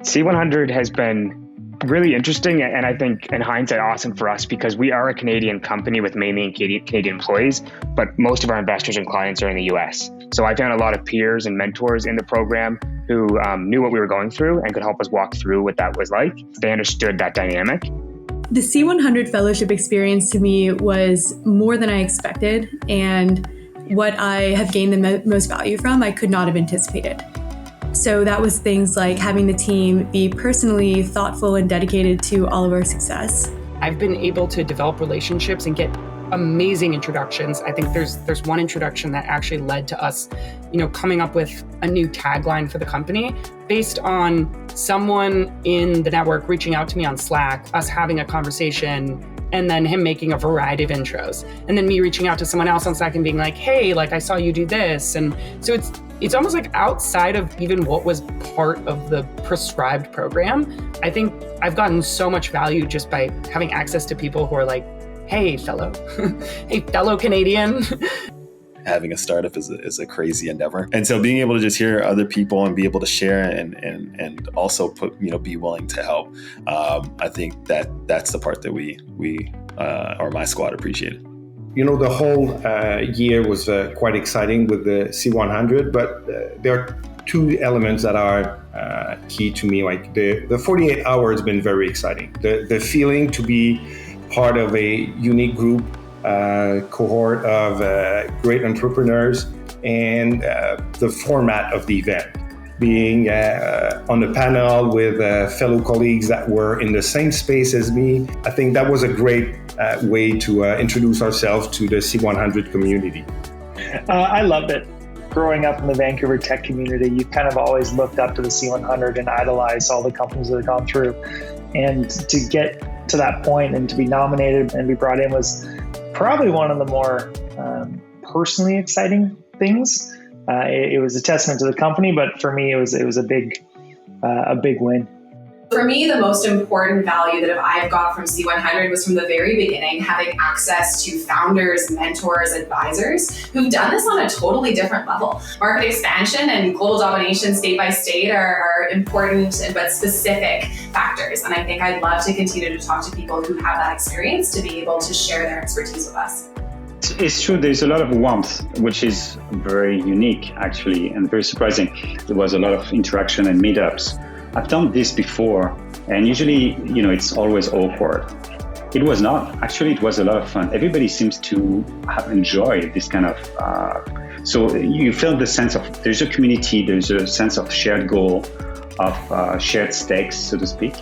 C100 has been really interesting, and I think in hindsight awesome for us, because we are a Canadian company with mainly Canadian employees, but most of our investors and clients are in the US. So I found a lot of peers and mentors in the program who knew what we were going through and could help us walk through what that was like. They understood that dynamic. The C100 Fellowship experience to me was more than I expected, and what I have gained the most value from, I could not have anticipated. So that was things like having the team be personally thoughtful and dedicated to all of our success. I've been able to develop relationships and get amazing introductions. I think there's one introduction that actually led to us, coming up with a new tagline for the company based on someone in the network reaching out to me on Slack, us having a conversation, and then him making a variety of intros. And then me reaching out to someone else on Slack and being like, hey, I saw you do this. And so it's almost like outside of even what was part of the prescribed program. I think I've gotten so much value just by having access to people who are like, hey, fellow Canadian. Having a startup is a crazy endeavor. And so being able to just hear other people and be able to share and also be willing to help. I think that's the part that we or my squad appreciated. The whole year was quite exciting with the C100, but there are two elements that are key to me. Like the 48 hours has been very exciting. The feeling to be part of a unique group, cohort of great entrepreneurs, and the format of the event. Being on a panel with fellow colleagues that were in the same space as me, I think that was a great way to introduce ourselves to the C100 community. I loved it. Growing up in the Vancouver tech community, you kind of always looked up to the C100 and idolized all the companies that have gone through. And to get to that point and to be nominated and be brought in was probably one of the more personally exciting things. It was a testament to the company, but for me, it was a big win. For me, the most important value that I've got from C100 was from the very beginning, having access to founders, mentors, advisors who've done this on a totally different level. Market expansion and global domination state by state are important but specific factors. And I think I'd love to continue to talk to people who have that experience to be able to share their expertise with us. It's true, there's a lot of warmth, which is very unique, actually, and very surprising. There was a lot of interaction and meetups. I've done this before, and usually, it's always awkward. It was not. Actually, it was a lot of fun. Everybody seems to have enjoyed this kind of, so you feel the sense of, there's a community, there's a sense of shared goal, of shared stakes, so to speak.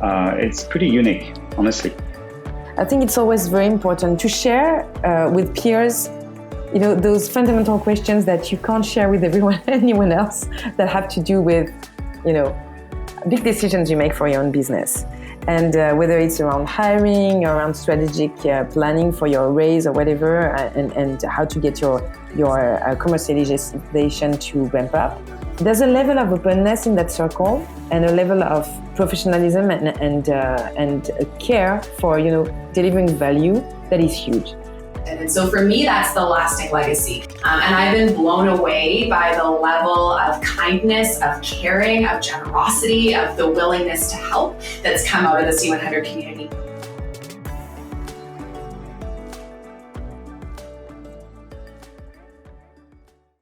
It's pretty unique, honestly. I think it's always very important to share with peers, those fundamental questions that you can't share with anyone else that have to do with, big decisions you make for your own business. And whether it's around hiring, around strategic planning for your raise or whatever, and how to get your commercialization to ramp up. There's a level of openness in that circle and a level of professionalism and care for delivering value that is huge. And so for me, that's the lasting legacy. And I've been blown away by the level of kindness, of caring, of generosity, of the willingness to help that's come out of the C100 community.